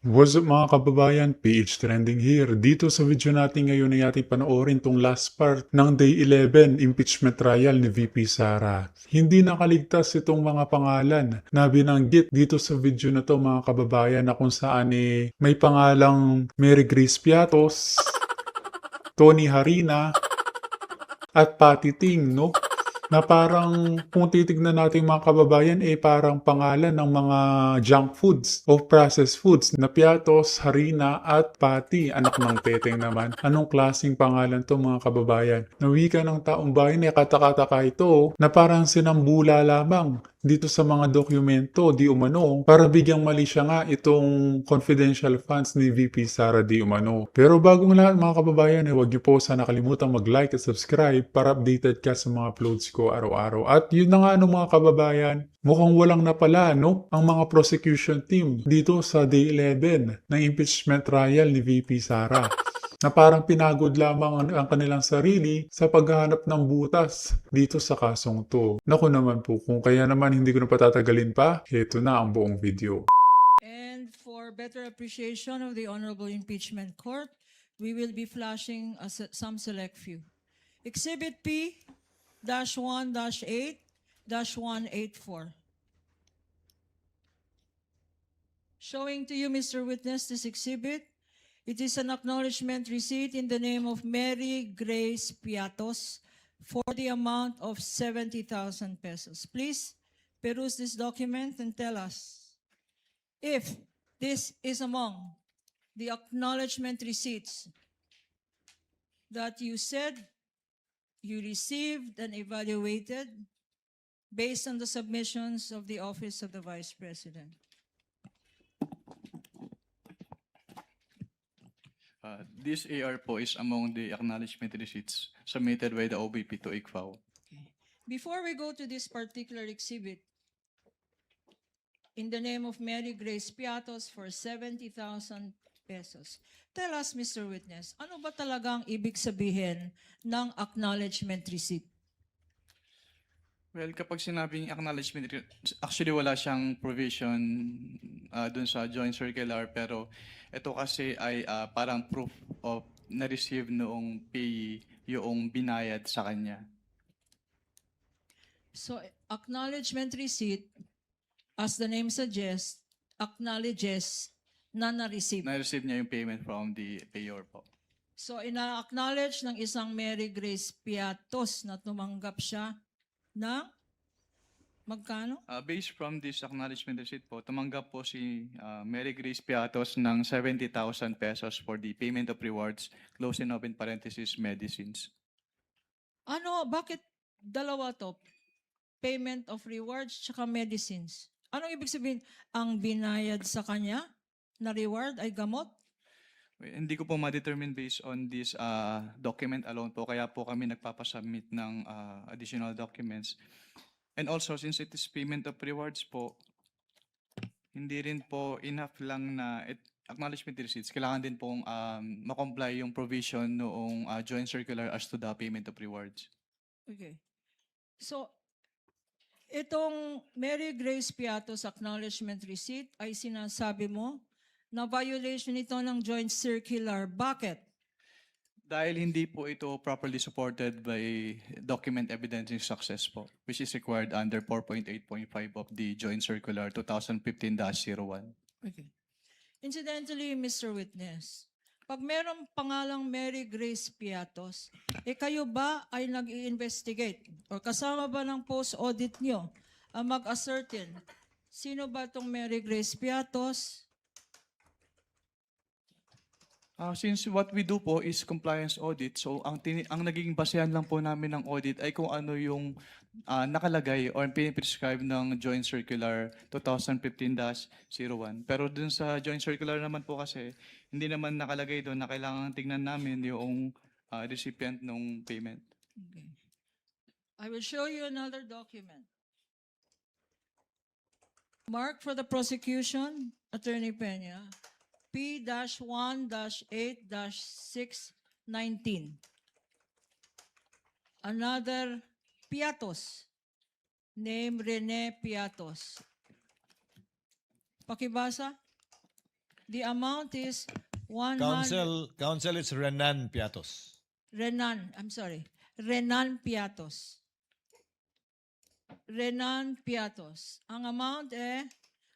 What's up mga kababayan? PH Trending here. Dito sa video natin ngayon ay ating panoorin tong last part ng Day 11 impeachment trial ni VP Sara. Hindi nakaligtas itong mga pangalan na binanggit dito sa video na to mga kababayan na kung saan may pangalang Mary Grace Piatos, Tony Harina, at Patty Ting, no? Na parang kung titignan natin mga kababayan, parang pangalan ng mga junk foods o processed foods na Piatos, Harina at Patty. Anak ng teteng naman. Anong klaseng pangalan to mga kababayan? Na wika ng taong bayan katakataka ito na parang sinambula lamang dito sa mga dokumento di umano para bigyang mali siya nga itong confidential funds ni VP Sara di umano. Pero bagong lahat mga kababayan, huwag niyo po sana kalimutang mag-like at subscribe para updated ka sa mga uploads ko araw-araw. At yun na nga mga kababayan, mukhang walang napala ang mga prosecution team dito sa Day 11 ng impeachment trial ni VP Sara na parang pinagod lamang ang kanilang sarili sa paghahanap ng butas dito sa kasong to. Naku naman po, kung kaya naman hindi ko na patatagalin pa, heto na ang buong video. And for better appreciation of the Honorable Impeachment Court, we will be flashing some select few. Exhibit P-1-8-184. Showing to you, Mr. Witness, this exhibit. It is an acknowledgement receipt in the name of Mary Grace Piatos for the amount of 70,000 pesos. Please peruse this document and tell us if this is among the acknowledgement receipts that you said you received and evaluated based on the submissions of the Office of the Vice President. This AR po is among the acknowledgement receipts submitted by the OBP to ICFAO. Before we go to this particular exhibit, in the name of Mary Grace Piatos for 70,000 pesos. Tell us, Mr. Witness, ano ba talagang ibig sabihin ng acknowledgement receipt? Well, kapag sinabing acknowledgement, actually wala siyang provision dun sa joint circular, pero ito kasi ay parang proof of na-receive noong payee yung binayad sa kanya. So, acknowledgement receipt, as the name suggests, acknowledges na na-receive. Na-receive niya yung payment from the payor po. So, ina-acknowledge ng isang Mary Grace Piatos na tumanggap siya ng magkano? Based from this acknowledgement receipt po, tumanggap po si Mary Grace Piatos ng 70,000 pesos for the payment of rewards, close and open parenthesis, medicines. Ano, bakit dalawa to? Payment of rewards tsaka medicines. Anong ibig sabihin? Ang binayad sa kanya na reward ay gamot? Hindi ko po ma-determine based on this document alone po, kaya po kami nagpapasubmit ng additional documents. And also, since it is payment of rewards po, hindi rin po enough lang na acknowledgement receipts. Kailangan din pong makomply yung provision noong joint circular as to the payment of rewards. Okay. So, itong Mary Grace Piatos acknowledgement receipt ay sinasabi mo na violation ito ng joint circular. Bakit? Dahil hindi po ito properly supported by document evidencing success po, which is required under 4.8.5 of the Joint Circular 2015-01. Okay. Incidentally, Mr. Witness, pag merong pangalang Mary Grace Piatos, kayo ba ay nag-i-investigate or kasama ba ng post-audit nyo ang mag-ascertain sino ba itong Mary Grace Piatos? Since what we do po is compliance audit, so ang naging basehan lang po namin ng audit ay kung ano yung nakalagay or piniprescribe ng Joint Circular 2015-01. Pero dun sa Joint Circular naman po kasi, hindi naman nakalagay doon na kailangan tingnan namin yung recipient ng payment. Okay. I will show you another document. Mark for the prosecution, Attorney Peña. P-1-8-619. Another Piatos, name Rene Piatos. Pakibasa. The amount is 100. Council is Renan Piatos. Renan Piatos. Renan Piatos. Ang amount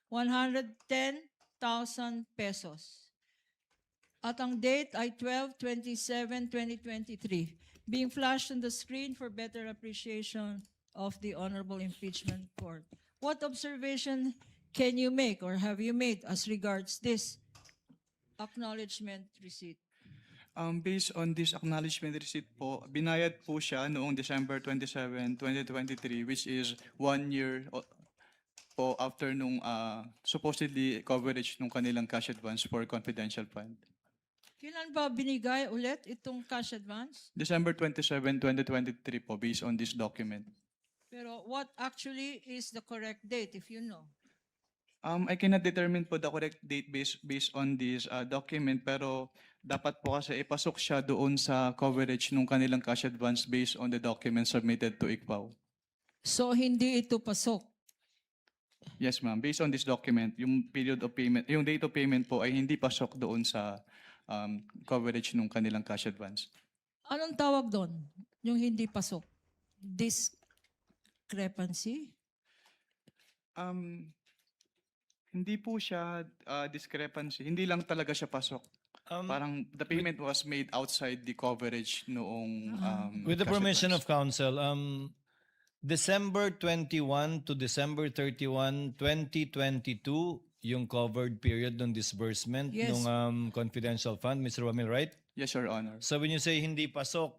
110,000 pesos. At ang date ay 12/27/2023. Being flashed on the screen for better appreciation of the Honorable Impeachment Court. What observation can you make or have you made as regards this acknowledgement receipt? Based on this acknowledgement receipt po, binayad po siya noong December 27, 2023, which is 1 year po after nung supposedly coverage nung kanilang cash advance for confidential fund. Kailan ba binigay ulit itong cash advance? December 27, 2023 po, based on this document. Pero what actually is the correct date if you know? I cannot determine po the correct date based on this document, pero dapat po kasi ipasok siya doon sa coverage nung kanilang cash advance based on the document submitted to ICPAO. So hindi ito pasok. Yes, ma'am. Based on this document, yung period of payment, yung date of payment po ay hindi pasok doon sa coverage nung kanilang cash advance. Anong tawag doon? Yung hindi pasok? Discrepancy? Hindi po siya discrepancy. Hindi lang talaga siya pasok. Parang the payment was made outside the coverage noong With the cash permission advance. of council, December 21 to December 31, 2022, yung covered period ng disbursement Yes. ng confidential fund, Mr. Wamil, right? Yes, Your Honor. So when you say hindi pasok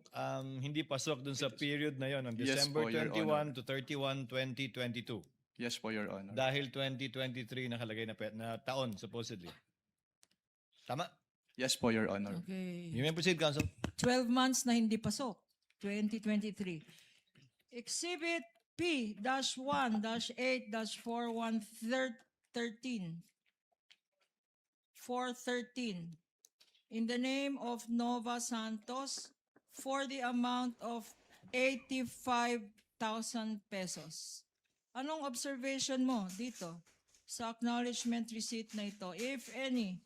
dun sa period na yon, ng Yes December po, Your 21 to 31, 2022. Yes po, Your Honor. Dahil 2023 nakalagay na taon, supposedly. Tama? Yes po, Your Honor. Okay. You may proceed, council. 12 months na hindi pasok. 2023. Exhibit P-1-8-4113 413 in the name of Nova Santos for the amount of 85,000 pesos. Anong observation mo dito sa acknowledgement receipt na ito, if any?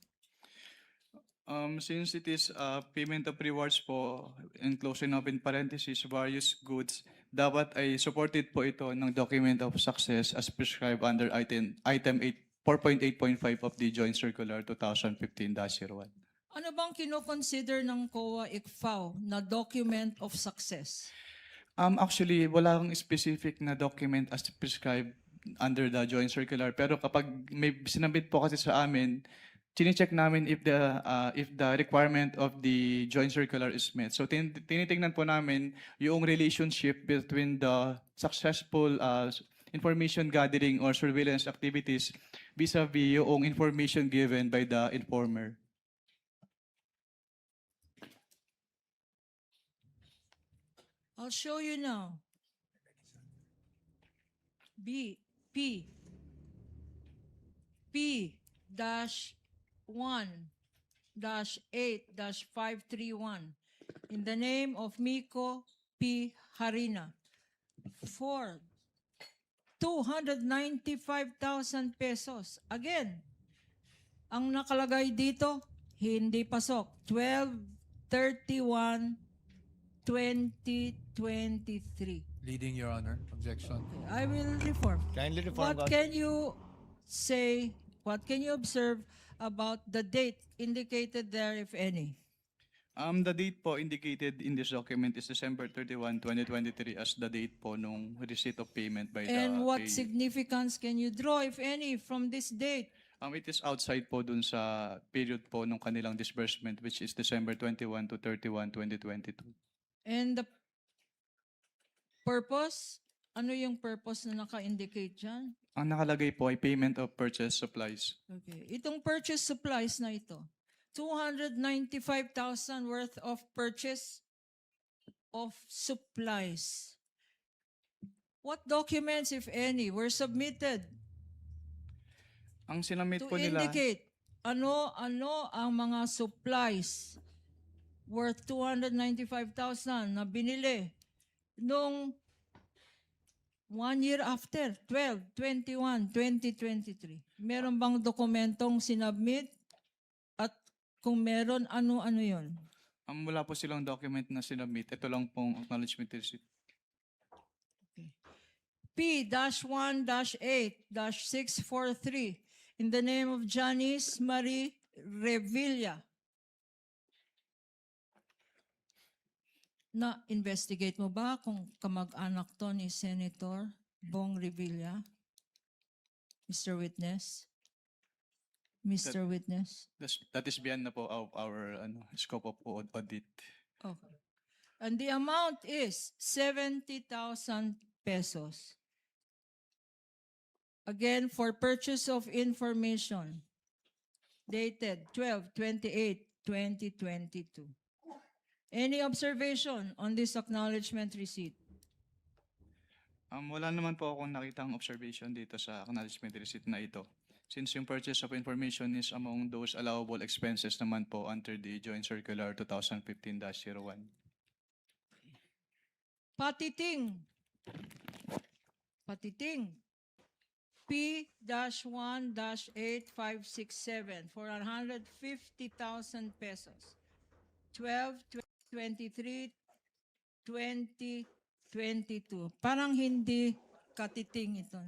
Since it is payment of rewards po, in closing open parenthesis, various goods, dapat ay supported po ito ng document of success as prescribed under item 4.8.5 of the Joint Circular 2015-01. Ano bang kinoconsider ng COA ICFAO na document of success? Actually, wala kang specific na document as prescribed under the Joint Circular. Pero kapag may sinabit po kasi sa amin, chine-check namin if the requirement of the Joint Circular is met. So tinitingnan po namin yung relationship between the successful information gathering or surveillance activities vis-a-vis yung information given by the informer. I'll show you now. P-1-8-531 in the name of Miko P. Harina for 295,000 pesos. Again, ang nakalagay dito, hindi pasok. 12/31/2023. Leading, Your Honor. Objection. I will reform. Kindly reform, What council. can you say, what can you observe about the date indicated there, if any? The date po indicated in this document is December 31, 2023 as the date po nung receipt of payment by the And what payee. significance can you draw, if any, from this date? It is outside po dun sa period po nung kanilang disbursement, which is December 21 to 31, 2022. And the purpose? Ano yung purpose na naka-indicate dyan? Ang nakalagay po ay payment of purchase supplies. Okay. Itong purchase supplies na ito, 295,000 worth of purchase of supplies. What documents, if any, were submitted Ang sinamit to po nila, indicate ano ang mga supplies worth 295,000 na binili nung 1 year after, 12/21/2023. Meron bang dokumentong sinubmit Kung meron, ano yun? Wala po silang document na sinubmit. Ito lang pong acknowledgement receipt. P-1-8-643 in the name of Janice Marie Revilla. Na-investigate mo ba kung kamag-anak to ni Senator Bong Revilla? Mr. Witness? Mr. Witness? That is beyond na po of our scope of audit. Okay. And the amount is 70,000 pesos. Again, for purchase of information dated 12/28/2022. Any observation on this acknowledgement receipt? Wala naman po akong nakitang observation dito sa acknowledgement receipt na ito. Since yung purchase of information is among those allowable expenses naman po under the Joint Circular 2015-01. Patiting. P-1-8567 for 150,000 pesos. 12/23/2022. Parang hindi katiting ito.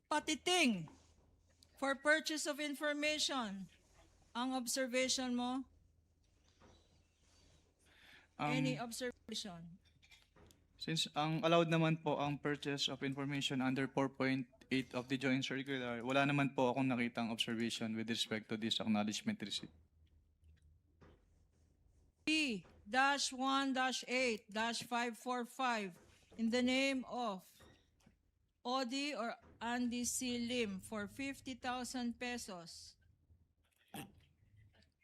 Patiting. For purchase of information. Ang observation mo? Any observation? Since ang allowed naman po ang purchase of information under 4.8 of the Joint Circular, wala naman po akong nakitang observation with respect to this acknowledgement receipt. P-1-8-545 in the name of Odi or Andy C. Lim for 50,000 pesos.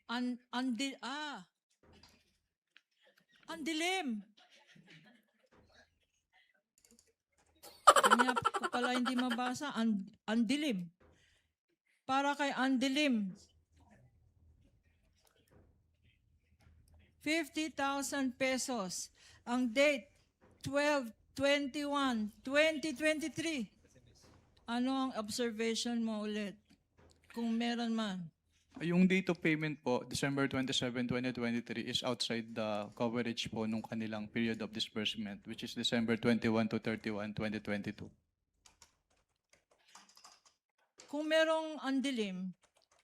Andilim. Kanya ko pala hindi mabasa. Andilim. Para kay Andilim. 50,000 pesos. Ang date, 12/21/2023. Ano ang observation mo ulit? Kung meron man. Yung date of payment po, December 27, 2023, is outside the coverage po nung kanilang period of disbursement, which is December 21 to 31, 2022. Kung merong andilim,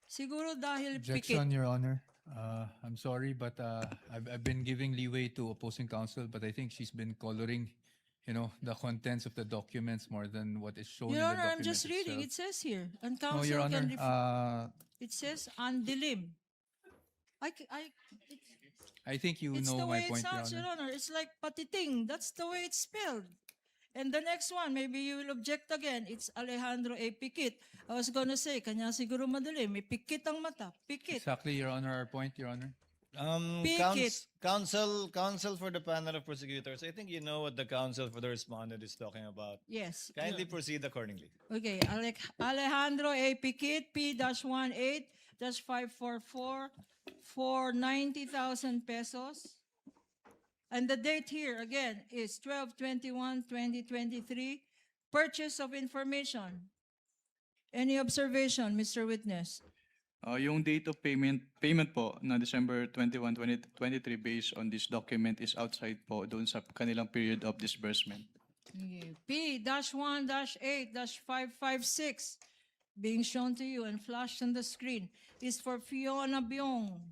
siguro dahil Objection, pikit. Your Honor. I'm sorry, but I've been giving leeway to opposing counsel, but I think she's been coloring, the contents of the documents more than what is shown in Your the Honor, I'm document just reading. It itself. says here. And No, counsel Your can Honor, It says andilim. I think you It's know the my way it point, Your sounds, Your Honor. Honor. It's like patiting. That's the way it's spelled. And the next one, maybe you will object again. It's Alejandro A. Pikit. I was gonna say, kanya siguro madali. May pikit ang mata. Pikit. Exactly, Your Honor, our point, Your Honor. Pikit. Counsel for the panel of prosecutors, I think you know what the counsel for the respondent is talking about. Yes. Kindly proceed accordingly. Okay, Alejandro A. Pikit, P-18-544 for 90,000 pesos. And the date here, again, is 12/21/2023. Purchase of information. Any observation, Mr. Witness? Yung date of payment po na December 21, 2023 based on this document is outside po doon sa kanilang period of disbursement. Okay. P-1-8-556 being shown to you and flashed on the screen is for Fiona Byong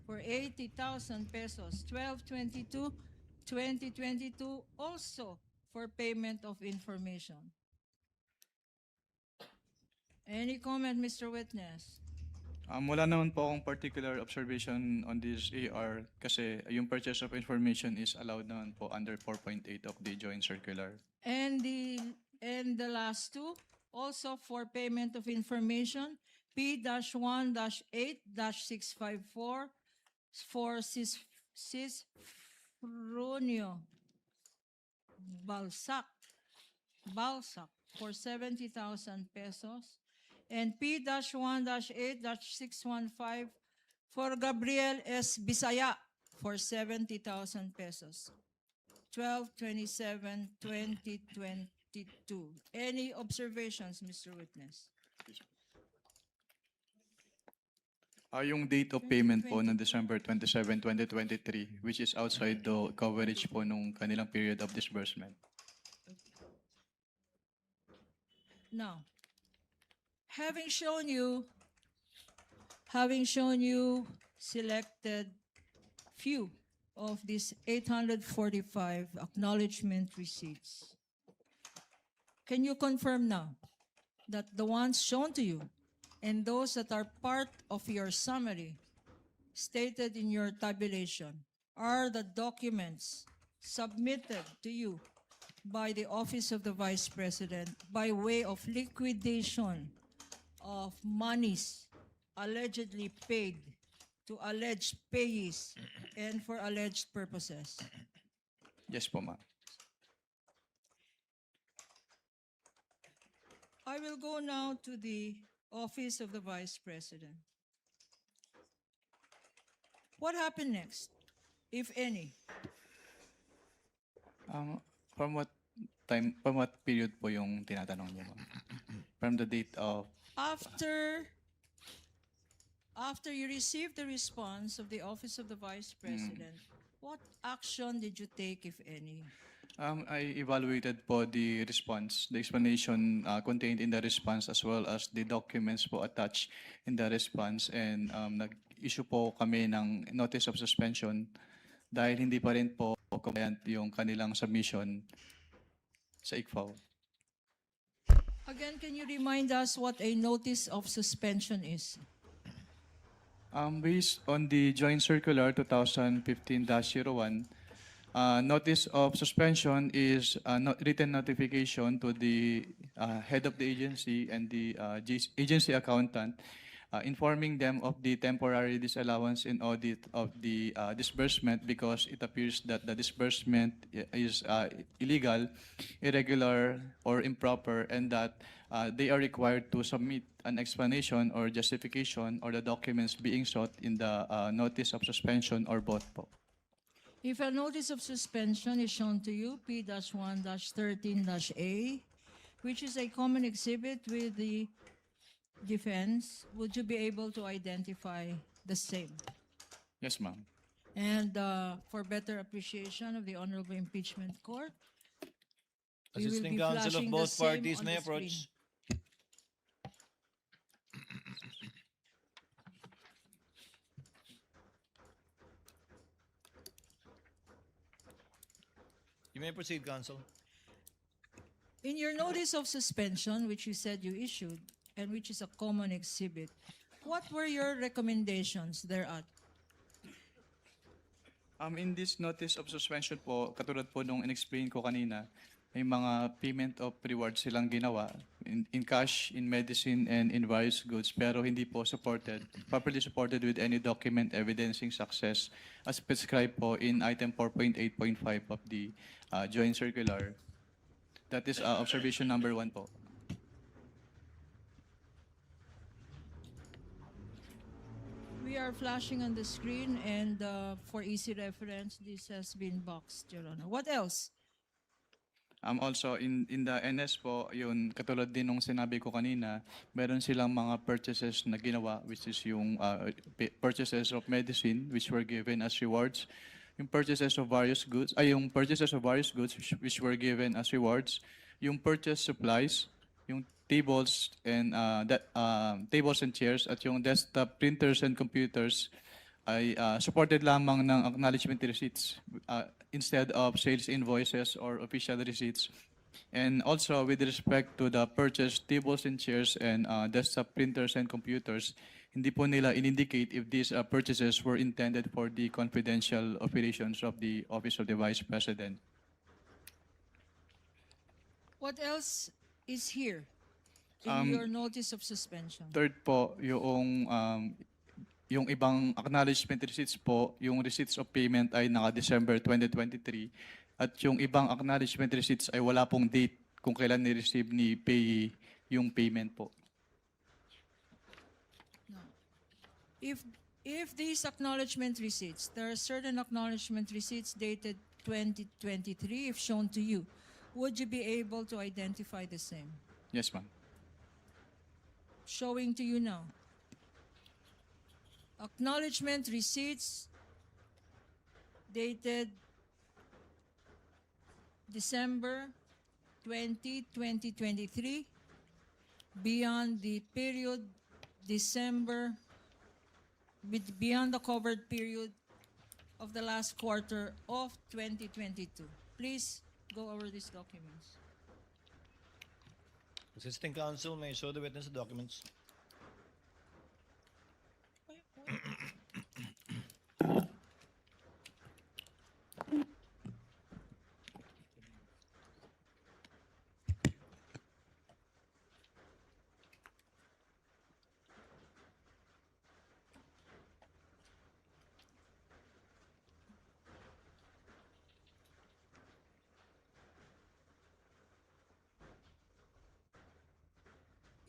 for 80,000 pesos, 12/22/2022, also for payment of information. Any comment, Mr. Witness? Wala naman po akong particular observation on this AR kasi yung purchase of information is allowed naman po under 4.8 of the Joint Circular. And the last two, also for payment of information, P-1-8-654 for Cisfronio Balsac for 70,000 pesos. And P-1-8-615 for Gabriel S. Bisaya for 70,000 pesos. 12/27/2022. Any observations, Mr. Witness? Yung date of payment po ng December 27, 2023, which is outside the coverage po nung kanilang period of disbursement. Now, having shown you selected few of these 845 acknowledgement receipts, can you confirm now that the ones shown to you and those that are part of your summary stated in your tabulation are the documents submitted to you by the Office of the Vice President by way of liquidation of monies allegedly paid to alleged payees and for alleged purposes? Yes po, ma'am. I will go now to the Office of the Vice President. What happened next, if any? From what period po yung tinatanong niyo, ma'am? From the date of After you received the response of the Office of the Vice President, what action did you take, if any? I evaluated po the response, the explanation contained in the response as well as the documents po attached in the response, and nag-issue po kami ng notice of suspension dahil hindi pa rin po compliant yung kanilang submission sa ICFAO. Again, can you remind us what a notice of suspension is? Based on the Joint Circular 2015-01, notice of suspension is a written notification to the head of the agency and the agency accountant, informing them of the temporary disallowance in audit of the disbursement because it appears that the disbursement is illegal, irregular, or improper, and that they are required to submit an explanation or justification or the documents being sought in the notice of suspension or both po. If a notice of suspension is shown to you, P-1-13-A, which is a common exhibit with the defense, would you be able to identify the same? Yes, ma'am. And for better appreciation of the Honorable Impeachment Court, we will Assisting be counsel of flashing the both same parties on may the approach. screen. You may proceed, counsel. In your notice of suspension, which you said you issued, and which is a common exhibit, what were your recommendations thereat? In this notice of suspension po, katulad po nung in-explain ko kanina, may mga payment of rewards silang ginawa in cash, in medicine, and in various goods, pero hindi po properly supported with any document evidencing success as prescribed po in item 4.8.5 of the Joint Circular. That is observation number 1 po. We are flashing on the screen, and for easy reference, this has been boxed, Your Honor. What else? Also, in the NS po, yun, katulad din nung sinabi ko kanina, meron silang mga purchases na ginawa, which is yung purchases of medicine, which were given as rewards. Yung purchases of various goods, which were given as rewards. Yung purchase supplies, yung tables and tables and chairs, at yung desktop printers and computers ay supported lamang ng acknowledgement receipts instead of sales invoices or official receipts. And also with respect to the purchased tables and chairs and desktop printers and computers, hindi po nila in-indicate if these purchases were intended for the confidential operations of the Office of the Vice President. What else is here in your notice of suspension? Third po, yung ibang acknowledgement receipts po, yung receipts of payment ay naka-December 2023 at yung ibang acknowledgement receipts ay wala pong date kung kailan ni-receive ni payee yung payment po. If these acknowledgement receipts, there are certain acknowledgement receipts dated 2023, if shown to you, would you be able to identify the same? Yes, ma'am. Showing to you now. Acknowledgement receipts dated December 20, 2023, beyond the period beyond the covered period of the last quarter of 2022. Please go over these documents. Assisting counsel may show the witness the documents.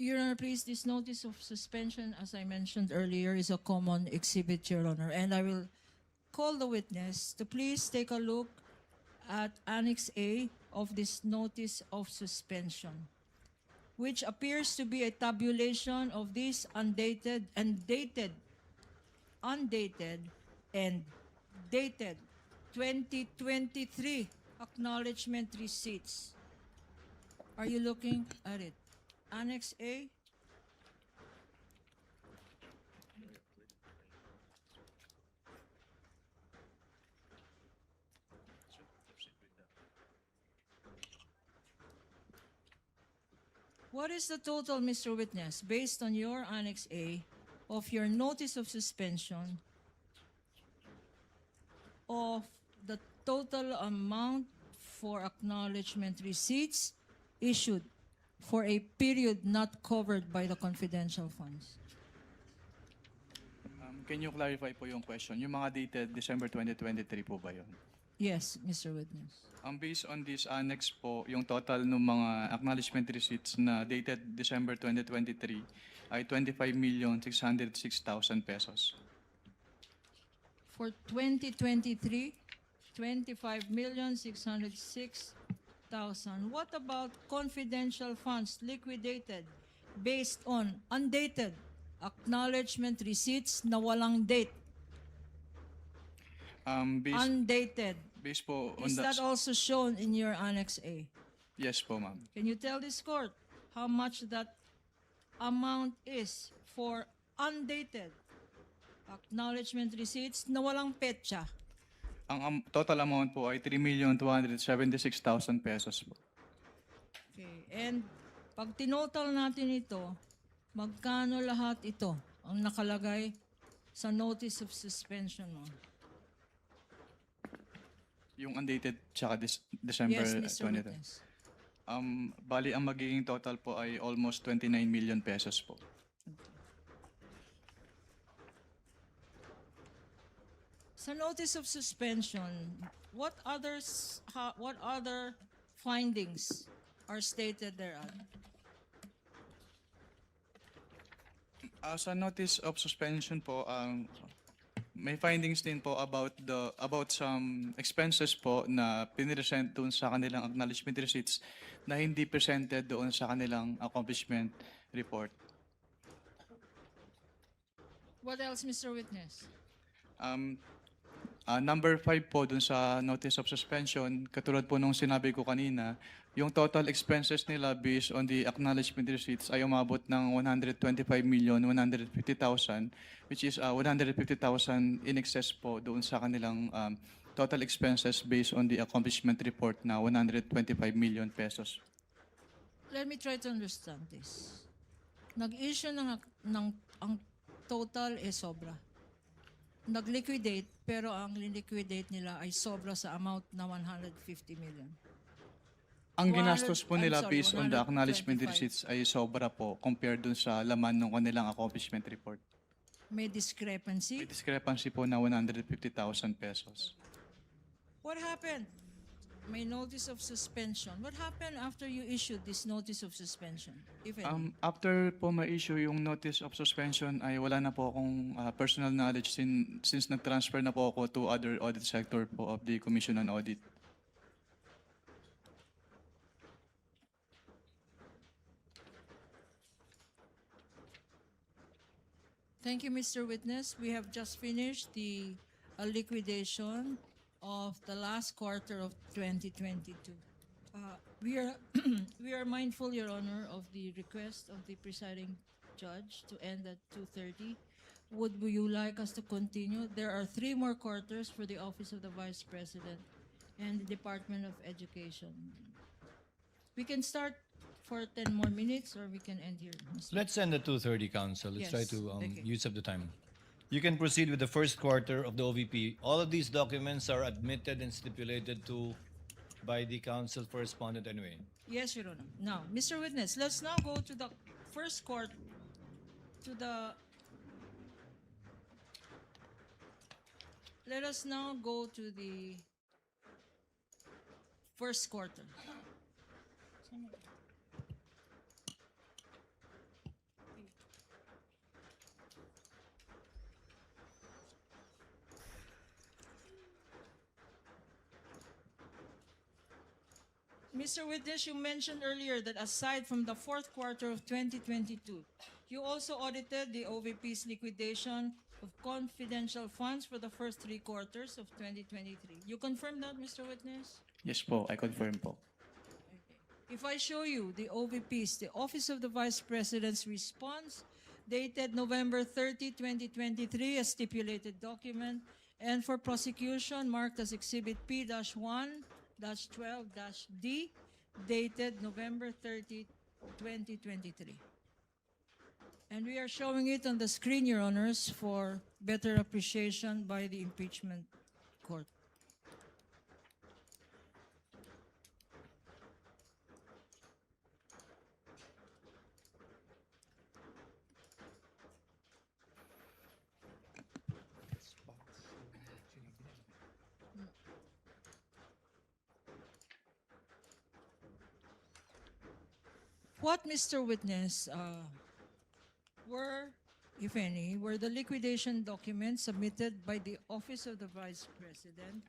Your Honor, please, this notice of suspension, as I mentioned earlier, is a common exhibit, Your Honor, and I will call the witness to please take a look at Annex A of this notice of suspension, which appears to be a tabulation of these undated and dated 2023 acknowledgement receipts. Are you looking at it? Annex A? What is the total, Mr. Witness, based on your Annex A of your notice of suspension of the total amount for acknowledgement receipts issued for a period not covered by the confidential funds? Can you clarify po yung question? Yung mga dated December 2023 po ba yun? Yes, Mr. Witness. Based on this annex po, yung total ng mga acknowledgement receipts na dated December 2023 ay 25,606,000 pesos. For 2023, 25,606,000. What about confidential funds liquidated based on undated acknowledgement receipts na walang date? Undated. Based po on Is that also shown in your Annex A? Yes po, ma'am. Can you tell this court how much that amount is for undated acknowledgement receipts na walang petsa? Ang total amount po ay 3,276,000 pesos po. Okay. And pag tinotal natin ito, magkano lahat ito ang nakalagay sa notice of suspension mo? Yung undated tsaka December Yes, Mr. 20. Witness. Bali, ang magiging total po ay almost 29 million pesos po. Sa notice of suspension, what other findings are stated thereon? Sa notice of suspension po, may findings din po about some expenses po na piniresent doon sa kanilang acknowledgement receipts na hindi presented doon sa kanilang accomplishment report. What else, Mr. Witness? Number 5 po dun sa notice of suspension, katulad po nung sinabi ko kanina, yung total expenses nila based on the acknowledgement receipts ay umabot ng 125,150,000, which is 150,000 in excess po doon sa kanilang total expenses based on the accomplishment report na 125 million pesos. Let me try to understand this. Nag-issue ng ang total is sobra. Nag-liquidate, pero ang liquidate nila ay sobra sa amount na 150 million. Ang ginastos po I'm nila sorry, based on the acknowledgement 125. receipts ay sobra po compared dun sa laman ng kanilang accomplishment report. May discrepancy. May discrepancy po na 150,000 pesos. What happened? May notice of suspension. What happened after you issued this notice of suspension, if any? After po ma-issue yung notice of suspension ay wala na po akong personal knowledge since nag-transfer na po ako to other audit sector po of the Commission on Audit. Thank you, Mr. Witness. We have just finished the liquidation of the last quarter of 2022. We are we are mindful, Your Honor, of the request of the presiding judge to end at 2:30. Would you like us to continue? There are 3 more quarters for the Office of the Vice President and the Department of Education. We can start for 10 more minutes or we can end here. Mr. Let's end at 2:30, Council. Let's try Yes, to okay. use up the time. You can proceed with the first quarter of the OVP. All of these documents are admitted and stipulated to by the Council for respondent anyway. Yes, Your Honor. Now, Mr. Witness, let's now go to the first court, let us now go to the first quarter. Mr. Witness, you mentioned earlier that aside from the fourth quarter of 2022, you also audited the OVP's liquidation of confidential funds for the first 3 quarters of 2023. You confirm that, Mr. Witness? Yes po, I confirm po. If I show you the OVP's, the Office of the Vice President's response, dated November 30, 2023, a stipulated document, and for prosecution marked as Exhibit P-1-12-D, dated November 30, 2023. And we are showing it on the screen, Your Honors, for better appreciation by the impeachment court. What, Mr. Witness, if any, were the liquidation documents submitted by the Office of the Vice President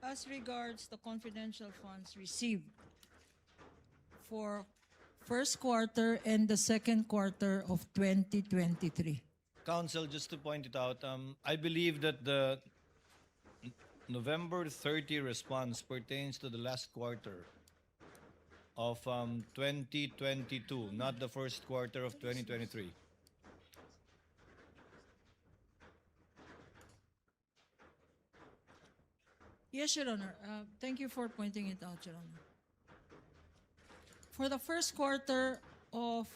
as regards the confidential funds received for first quarter and the second quarter of 2023? Council, just to point it out, I believe that the November 30 response pertains to the last quarter of 2022, not the first quarter of 2023. Yes, Your Honor. Thank you for pointing it out, Your Honor. For the first quarter of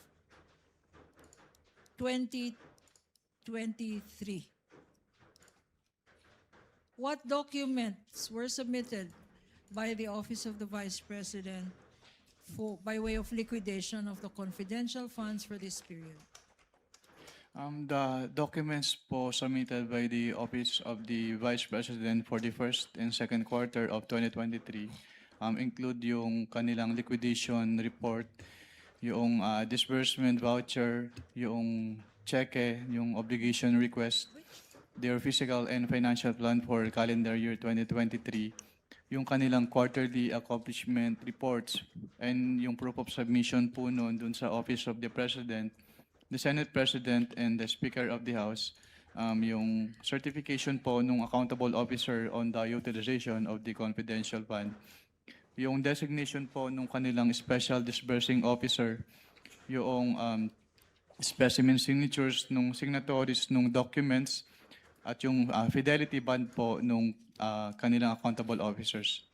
2023, what documents were submitted by the Office of the Vice President by way of liquidation of the confidential funds for this period? The documents po submitted by the Office of the Vice President for the first and second quarter of 2023 include yung kanilang liquidation report, yung disbursement voucher, yung cheque, yung obligation request, their physical and financial plan for calendar year 2023, yung kanilang quarterly accomplishment reports, and yung proof of submission po noon dun sa Office of the President, the Senate President, and the Speaker of the House, yung certification po nung accountable officer on the utilization of the confidential fund, yung designation po nung kanilang special disbursing officer, yung specimen signatures nung signatories nung documents, at yung fidelity bond po nung kanilang accountable officers.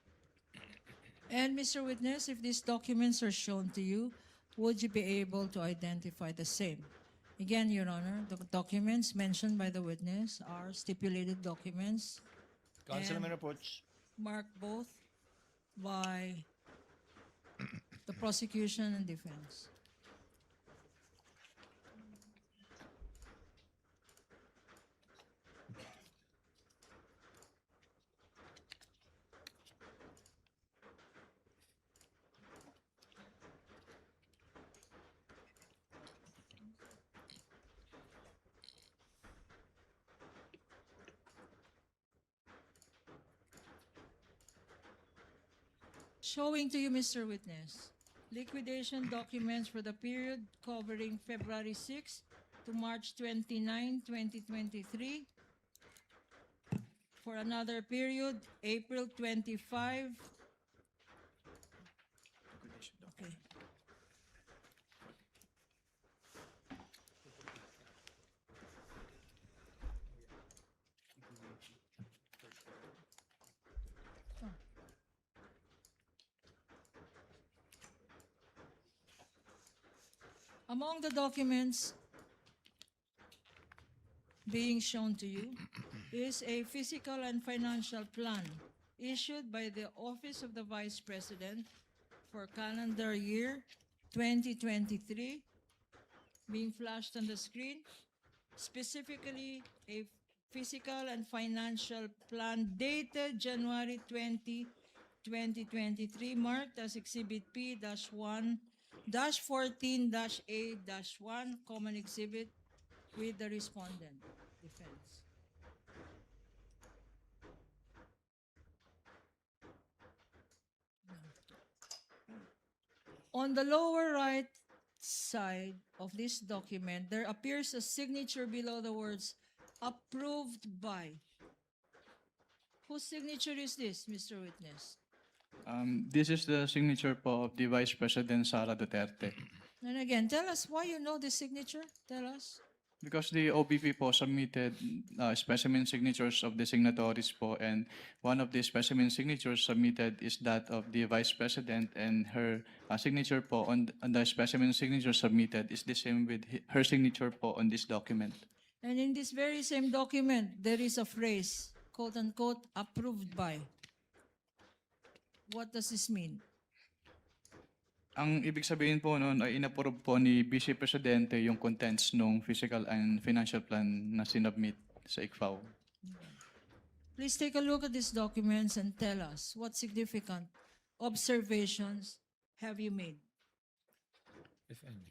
And Mr. Witness, if these documents are shown to you, would you be able to identify the same? Again, Your Honor, the documents mentioned by the witness are stipulated documents Councilman Approach. marked both by the prosecution and defense. Showing to you, Mr. Witness, liquidation documents for the period covering February 6 to March 29, 2023. For another period, April 25. Okay. Among the documents being shown to you is a physical and financial plan issued by the Office of the Vice President for calendar year 2023, being flashed on the screen. Specifically, a physical and financial plan dated January 20, 2023, marked as Exhibit P-1-14-A-1, Common Exhibit with the respondent, defense. On the lower right side of this document, there appears a signature below the words approved by. Whose signature is this, Mr. Witness? This is the signature po of the Vice President Sara Duterte. And again, tell us why you know this signature. Tell us. Because the OBP po submitted specimen signatures of the signatories po, and one of the specimen signatures submitted is that of the Vice President, and her signature po on the specimen signature submitted is the same with her signature po on this document. And in this very same document, there is a phrase, quote unquote, approved by. What does this mean? Ang ibig sabihin po noon ay inapprove po ni Vice Presidente yung contents ng physical and financial plan na sinubmit sa ICFAO. Please take a look at these documents and tell us what significant observations have you made. If any.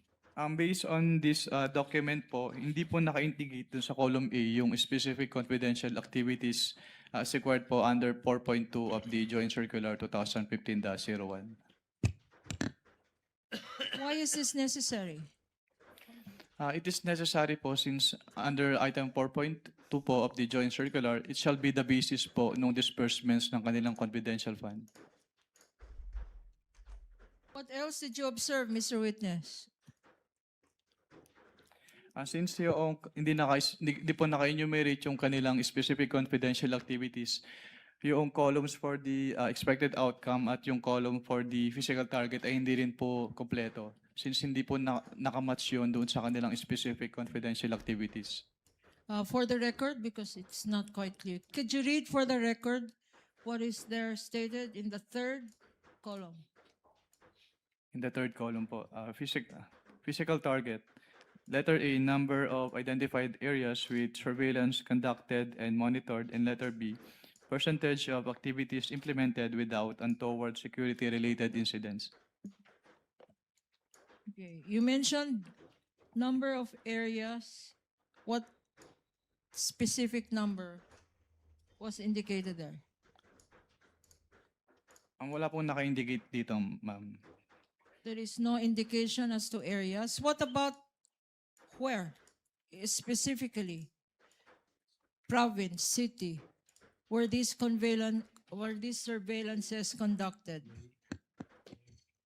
Based on this document po, hindi po naka-integrate dun sa column A yung specific confidential activities as required po under 4.2 of the Joint Circular 2015-01. Why is this necessary? It is necessary po since under item 4.2 po of the Joint Circular, it shall be the basis po ng disbursements ng kanilang confidential fund. What else did you observe, Mr. Witness? Since yung hindi po naka-enumerate yung kanilang specific confidential activities, yung columns for the expected outcome at yung column for the physical target ay hindi rin po kompleto since hindi po nakamatch yun doon sa kanilang specific confidential activities. For the record, because it's not quite clear, could you read for the record what is there stated in the third column? In the third column po, physical target. Letter A, number of identified areas with surveillance conducted and monitored, and letter B, percentage of activities implemented without untoward security-related incidents. Okay. You mentioned number of areas. What specific number was indicated there? Ang wala pong naka-indicate dito, ma'am. There is no indication as to areas. What about where? Specifically, province, city, where this surveillance is conducted.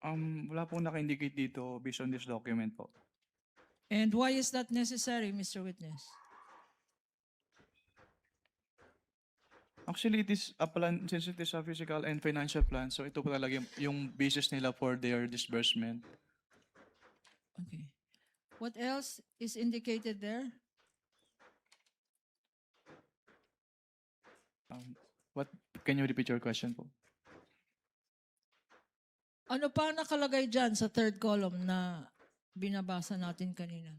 Wala pong naka-indicate dito based on this document po. And why is that necessary, Mr. Witness? Actually, it is a plan, since it is a physical and financial plan, so ito po talaga yung basis nila for their disbursement. Okay. What else is indicated there? What, can you repeat your question po? Ano pa nakalagay dyan sa third column na binabasa natin kanina?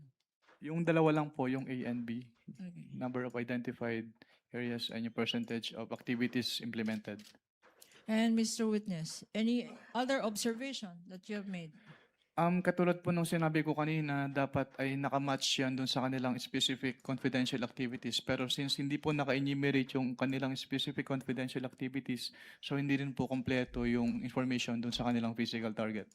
Yung dalawa lang po, yung A and B. Okay. Number of identified areas and yung percentage of activities implemented. And Mr. Witness, any other observation that you have made? Katulad po nung sinabi ko kanina, dapat ay nakamatch yan dun sa kanilang specific confidential activities. Pero since hindi po naka-enumerate yung kanilang specific confidential activities, so hindi rin po kompleto yung information dun sa kanilang physical target.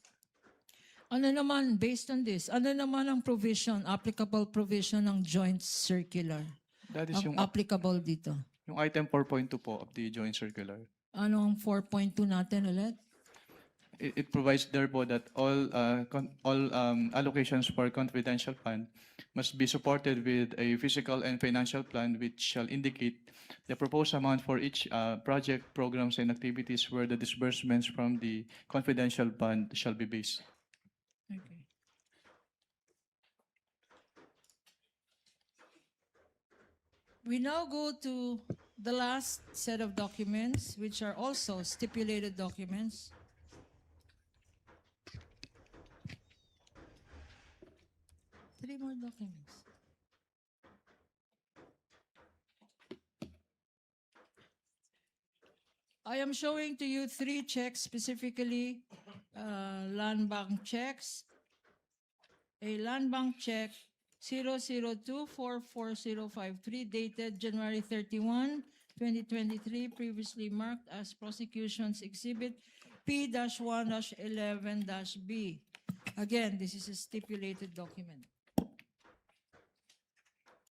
Ano naman, based on this, ano naman ang provision, applicable provision ng joint circular? That is Ang yung, applicable dito. yung item 4.2 po of the joint circular. Ano ang 4.2 natin ulit? It provides therefore that all allocations for confidential fund must be supported with a physical and financial plan which shall indicate the proposed amount for each project, programs, and activities where the disbursements from the confidential fund shall be based. Okay. We now go to the last set of documents, which are also stipulated documents. Three more documents. I am showing to you three checks, specifically land bank checks. A land bank check 002444053 dated January 31, 2023, previously marked as Prosecution's Exhibit P-1-11-B. Again, this is a stipulated document.